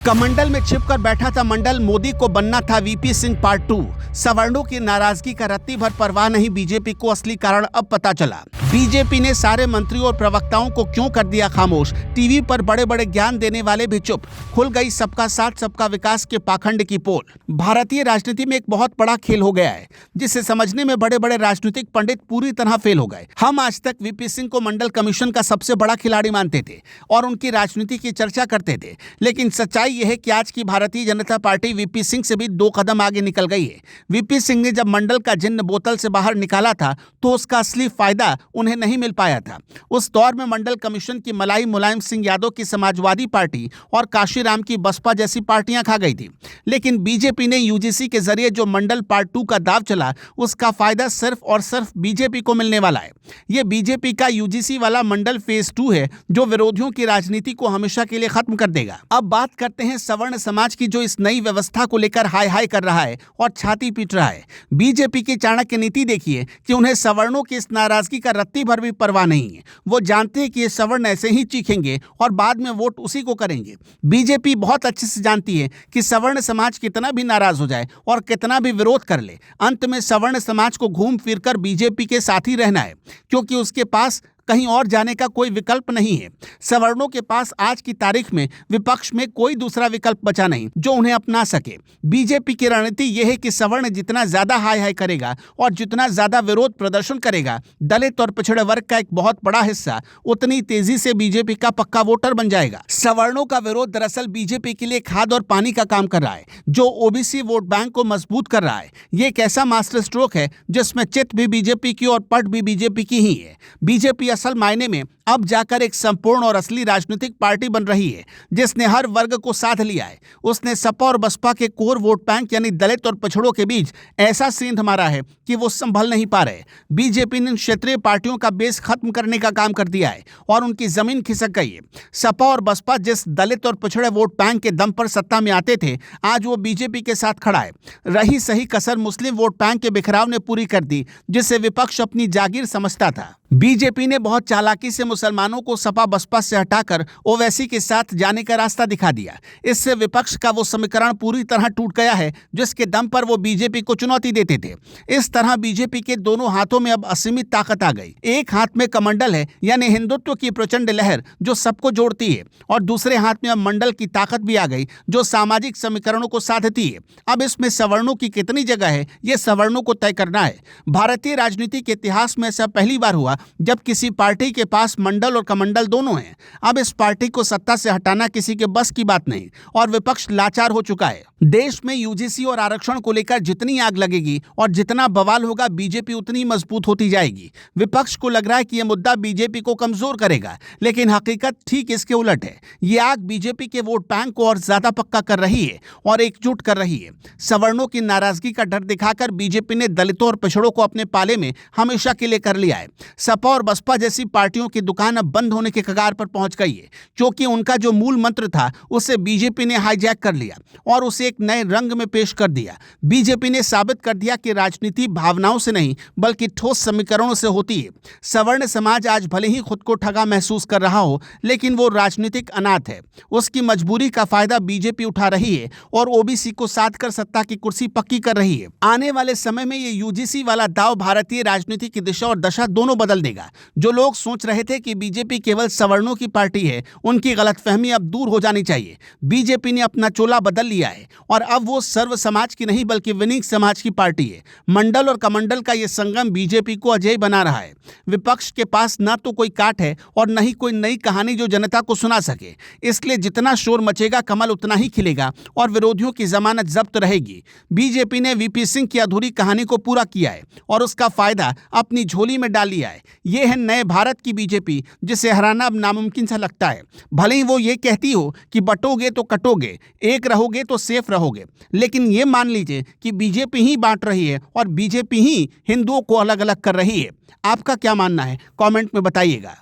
कमंडल में छिपकर बैठा था मंडल, मोदी को बनना था वीपी सिंह पार्ट 2। सवर्णों की नाराजगी का रत्ती भर परवाह नहीं बीजेपी को, असली कारण अब पता चला। बीजेपी ने सारे मंत्रियों और प्रवक्ताओं को क्यों कर दिया खामोश। टीवी पर बड़े बड़े ज्ञान देने वाले भी चुप। खुल गई सबका साथ सबका विकास के पाखंड की पोल। भारतीय राजनीति में एक बहुत बड़ा खेल हो गया है, जिसे समझने में बड़े बड़े राजनीतिक पंडित पूरी तरह फेल हो गए। हम आज तक वीपी सिंह को मंडल कमीशन का सबसे बड़ा खिलाड़ी मानते थे और उनकी राजनीति की चर्चा करते थे, लेकिन सच्चाई यह है कि आज की भारतीय जनता पार्टी वीपी सिंह से भी 2 कदम आगे निकल गई है। वीपी सिंह ने जब मंडल का जिन्न बोतल से बाहर निकाला था तो उसका असली फायदा उन्हें नहीं मिल पाया था। उस दौर में मंडल कमीशन की मलाई मुलायम सिंह यादव की समाजवादी पार्टी और काशीराम की बसपा जैसी पार्टियां खा गई थी, लेकिन बीजेपी ने यूजीसी के जरिए जो मंडल पार्ट 2 का दाव चला, उसका फायदा सिर्फ और सिर्फ बीजेपी को मिलने वाला है। यह बीजेपी का यूजीसी वाला मंडल फेज 2 है, जो विरोधियों की राजनीति को हमेशा के लिए खत्म कर देगा। अब बात करते हैं सवर्ण समाज की, जो इस नई व्यवस्था को लेकर हाय हाय कर रहा है और छाती पीट रहा है। बीजेपी की चाणक्य नीति देखिए कि उन्हें सवर्णों की इस नाराजगी का रत्ती भर भी परवाह नहीं है। वो जानते हैं कि ये सवर्ण ऐसे ही चीखेंगे और बाद में वोट उसी को करेंगे। बीजेपी बहुत अच्छे से जानती है कि सवर्ण समाज कितना भी नाराज हो जाए और कितना भी विरोध कर ले, अंत में सवर्ण समाज को घूम फिरकर बीजेपी के साथ ही रहना है, क्योंकि उसके पास कहीं और जाने का कोई विकल्प नहीं है। सवर्णों के पास आज की तारीख में विपक्ष में कोई दूसरा विकल्प बचा नहीं जो उन्हें अपना सके। बीजेपी की रणनीति यह है कि सवर्ण जितना ज्यादा हाय हाय करेगा और जितना ज्यादा विरोध प्रदर्शन करेगा, दलित और पिछड़े वर्ग का एक बहुत बड़ा हिस्सा उतनी तेजी से बीजेपी का पक्का वोटर बन जाएगा। सवर्णों का विरोध दरअसल बीजेपी के लिए खाद और पानी का काम कर रहा है, जो ओबीसी वोट बैंक को मजबूत कर रहा है। ये एक ऐसा मास्टर स्ट्रोक है जिसमें चित भी बीजेपी की और पट भी बीजेपी की ही है। बीजेपी असल मायने में अब जाकर एक संपूर्ण और असली राजनीतिक पार्टी बन रही है, जिसने हर वर्ग को साथ लिया है। उसने सपा और बसपा के कोर वोट बैंक यानी दलित और पिछड़ों के बीच ऐसा सेंध मारा है कि वो संभल नहीं पा रहे। बीजेपी ने क्षेत्रीय पार्टियों का बेस खत्म करने का काम कर दिया है और उनकी जमीन खिसक गई है। सपा और बसपा जिस दलित और पिछड़े वोट बैंक के दम पर सत्ता में आते थे, आज वो बीजेपी के साथ खड़ा है। रही सही कसर मुस्लिम वोट बैंक के बिखराव ने पूरी कर दी, जिसे विपक्ष अपनी जागीर समझता था। बीजेपी ने बहुत चालाकी से मुसलमानों को सपा बसपा से हटाकर ओवैसी के साथ जाने का रास्ता दिखा दिया। इससे विपक्ष का वो समीकरण पूरी तरह टूट गया है जिसके दम पर वो बीजेपी को चुनौती देते थे। इस तरह बीजेपी के दोनों हाथों में अब असीमित ताकत आ गई। एक हाथ में कमंडल है यानी हिंदुत्व की प्रचंड लहर जो सबको जोड़ती है, और दूसरे हाथ में अब मंडल की ताकत भी आ गई जो सामाजिक समीकरणों को साधती है। अब इसमें सवर्णों की कितनी जगह है, ये सवर्णों को तय करना है। भारतीय राजनीति के इतिहास में ऐसा पहली बार हुआ जब किसी पार्टी के पास मंडल और कमंडल दोनों हैं। अब इस पार्टी को सत्ता से हटाना किसी के बस की बात नहीं और विपक्ष लाचार हो चुका है। देश में यूजीसी और आरक्षण को लेकर जितनी आग लगेगी और जितना बवाल होगा, बीजेपी उतनी मजबूत होती जाएगी। विपक्ष को लग रहा है कि यह मुद्दा बीजेपी को कमजोर करेगा, लेकिन हकीकत ठीक इसके उलट है। ये आग बीजेपी के वोट बैंक को और ज्यादा पक्का कर रही है और एकजुट कर रही है। सवर्णों की नाराजगी का डर दिखाकर बीजेपी ने दलितों और पिछड़ों को अपने पाले में हमेशा के लिए कर लिया है। सपा और बसपा जैसी पार्टियों की दुकान अब बंद होने के कगार पर पहुंच गई है, क्योंकि उनका जो मूल मंत्र था उसे बीजेपी ने हाईजैक कर लिया और उसे एक नए रंग में पेश कर दिया। बीजेपी ने साबित कर दिया कि राजनीति भावनाओं से नहीं बल्कि ठोस समीकरणों से होती है। सवर्ण समाज आज भले ही खुद को ठगा महसूस कर रहा हो, लेकिन वो राजनीतिक अनाथ है। उसकी मजबूरी का फायदा बीजेपी उठा रही है और ओबीसी को साध कर सत्ता की कुर्सी पक्की कर रही है। आने वाले समय में ये यूजीसी वाला दाव भारतीय राजनीति की दिशा और दशा दोनों बदल देगा। जो लोग सोच रहे थे कि बीजेपी केवल सवर्णों की पार्टी है, उनकी गलतफहमी अब दूर हो जानी चाहिए। बीजेपी ने अपना चोला बदल लिया है और अब वो सर्व समाज की नहीं बल्कि विनीत समाज की पार्टी है। मंडल और कमंडल का ये संगम बीजेपी को अजेय बना रहा है। विपक्ष के पास न तो कोई काट है और न ही कोई नई कहानी जो जनता को सुना सके, इसलिए जितना शोर मचेगा कमल उतना ही खिलेगा और विरोधियों की जमानत जब्त रहेगी। बीजेपी ने वीपी सिंह की अधूरी कहानी को पूरा किया है और उसका फायदा अपनी झोली में डाल लिया है। ये है नए भारत की बीजेपी, जिसे हराना अब नामुमकिन सा लगता है। भले ही वो ये कहती हो कि बटोगे तो कटोगे, एक रहोगे तो सेफ रहोगे, लेकिन ये मान लीजिए कि बीजेपी ही बांट रही है और बीजेपी ही हिंदुओं को अलग अलग कर रही है। आपका क्या मानना है, कमेंट में बताइएगा।